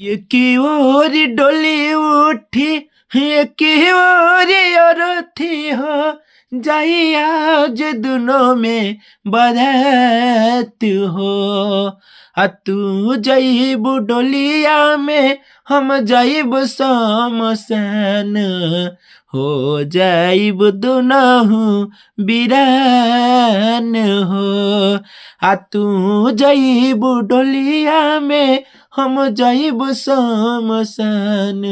ये की ओर डोली उठी, ये की ओर औरथी हो, जाई आज दोनों में बारात हो। तू जाइब डोलिया में, हम जाइब शमशान, हो जाइब दोनों वीरान हो। तू जाइब डोलिया में, हम जाइब शमशान,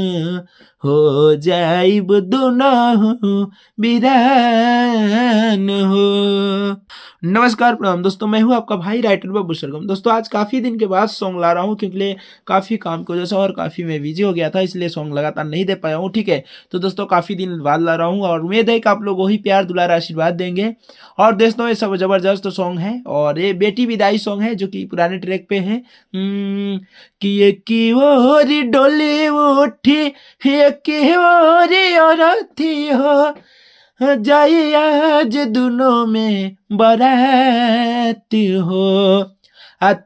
हो जाइब दोनों वीरान हो। नमस्कार प्रणाम दोस्तों, मैं हूं आपका भाई राइटर बाबू सरगम। दोस्तों आज काफ़ी दिन के बाद सॉन्ग ला रहा हूं, क्योंकि काफ़ी काम की वजह से और काफ़ी मैं बिजी हो गया था, इसलिए सॉन्ग लगातार नहीं दे पाया हूं। ठीक है, तो दोस्तों काफ़ी दिन बाद ला रहा हूं और उम्मीद है कि आप लोग वही प्यार दुलार आशीर्वाद देंगे। और दोस्तों ये सब ज़बरदस्त सॉन्ग है और ये बेटी विदाई सॉन्ग है जो कि पुराने ट्रैक पे है। कि ये की ओर डोली उठी, ये की ओर औरथी हो, जाई आज दोनों में बारात हो।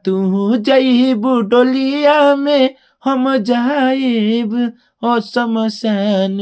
तू जाइब डोलिया में, हम जाइब ओ शमशान,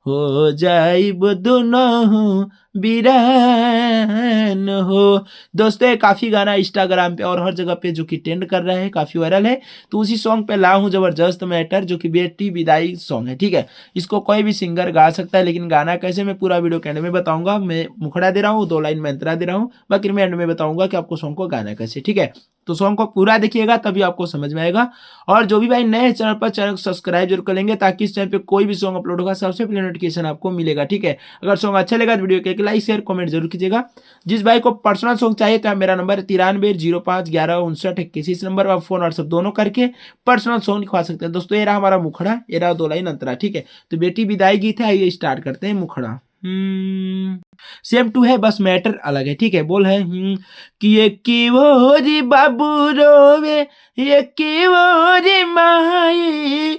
हो जाइब दोनों वीरान हो। दोस्तों काफ़ी गाना इंस्टाग्राम पे और हर जगह पे जो कि ट्रेंड कर रहा है, काफ़ी वायरल है, तो उसी सॉन्ग पे ला हूँ जबरदस्त मैटर, जो कि बेटी विदाई सॉन्ग है। ठीक है, इसको कोई भी सिंगर गा सकता है, लेकिन गाना कैसे मैं पूरा वीडियो के एंड में बताऊंगा। मैं मुखड़ा दे रहा हूँ, 2 लाइन में अंतरा दे रहा हूँ, बाकी मैं एंड में बताऊंगा कि आपको सॉन्ग को गाना कैसे। ठीक है, तो सॉन्ग को पूरा देखिएगा तभी आपको समझ में आएगा। और जो भी भाई नए चैनल पर, चैनल को सब्सक्राइब जरूर कर लेंगे, ताकि इस चैनल पे कोई भी सॉन्ग अपलोड होगा सबसे पहले नोटिफिकेशन आपको मिलेगा। ठीक है, अगर सॉन्ग अच्छा लगा तो वीडियो के लाइक शेयर कमेंट जरूर कीजिएगा। जिस भाई को पर्सनल सॉन्ग चाहिए तो मेरा नंबर 9305115921, इस नंबर पर आप फोन व्हाट्सएप दोनों करके पर्सनल सॉन्ग लिखवा सकते हैं। दोस्तों ये रहा हमारा मुखड़ा, ये रहा 2 लाइन अंतरा। ठीक है, तो बेटी विदाई गीत है, आइए स्टार्ट करते हैं। मुखड़ा सेम टू है, बस मैटर अलग है। ठीक है, बोल है कि ये की ओरी बाबू रोवे, ये की ओरी माई,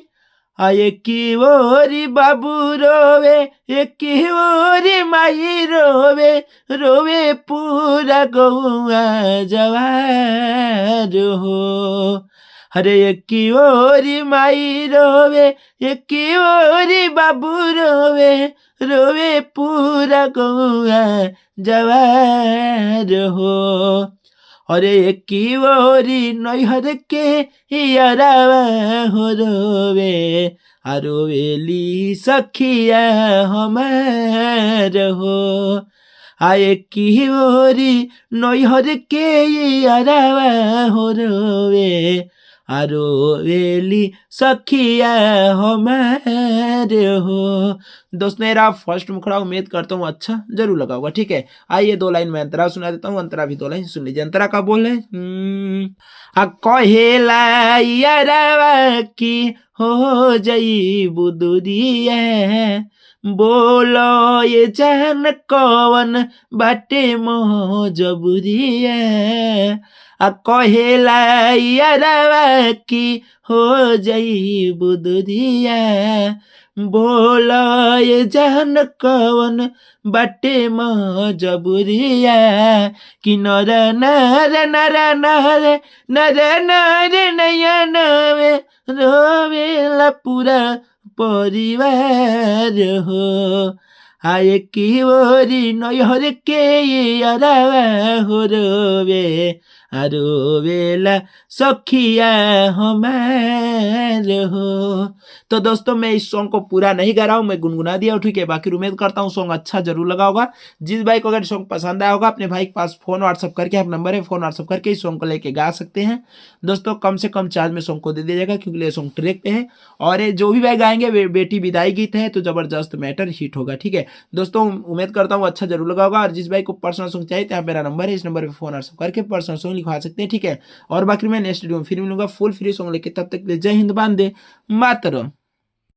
ये की ओरी बाबू रोवे, ये की ओरी माई रोवे, रोवे पूरा गौआ जवार हो। अरे ये की ओरी माई रोवे, ये की ओरी बाबू रोवे, रोवे पूरा गौआ जवार हो। अरे की ओरी नैहर के यारावा हो रोवे, रोवेली सखिया हमार हो। आए की ओरी नैहर के यारावा हो रोवे, रोवेली सखिया हमार हो। दोस्तों मेरा फर्स्ट मुखड़ा उम्मीद करता हूँ अच्छा जरूर लगा होगा। ठीक है, आइए 2 लाइन में अंतरा सुना देता हूँ, अंतरा भी 2 लाइन सुन लीजिए। अंतरा का बोल है कहेला यारवा की हो जई बुदुरिया, बोलो ये जान कौन बाटे मोह जबुरिया। कहेला यारवा की हो जई बुदुरिया, बोलो ये जान कौन बाटे मजबूरिया। कि नर नर नर नर नर नर नयन में रोवेला पूरा परिवार हो। आए की ओरी नैहर के यारावा हो रोवे, रोवेला सखिया हमार हो। तो दोस्तों मैं इस सॉन्ग को पूरा नहीं गा रहा हूँ, मैं गुनगुना दिया हूँ। ठीक है, बाकी उम्मीद करता हूँ सॉन्ग अच्छा जरूर लगा होगा। जिस भाई को अगर सॉन्ग पसंद आया होगा, अपने भाई के पास फोन व्हाट्सअप करके, आप नंबर है, फोन व्हाट्सअप करके इस सॉन्ग को लेके गा सकते हैं। दोस्तों कम से कम चार्ज में सॉन्ग को दे दीजिएगा, क्योंकि ये सॉन्ग ट्रैक पे है और ये जो भी भाई गाएंगे बेटी विदाई गीत है, तो जबरदस्त मैटर हिट होगा। ठीक है दोस्तों, उम्मीद करता हूँ अच्छा जरूर लगा होगा। और जिस भाई को पर्सनल सॉन्ग चाहिए तो मेरा नंबर है, इस नंबर पर फोन व्हाट्सअप करके पर्सनल सॉन्ग लिखवा सकते हैं। ठीक है, और बाकी मैं नेक्स्ट वीडियो में फिर मिलूंगा फुल फ्री सॉन्ग लेके, तब तक जय हिंद, वंदे मातरम।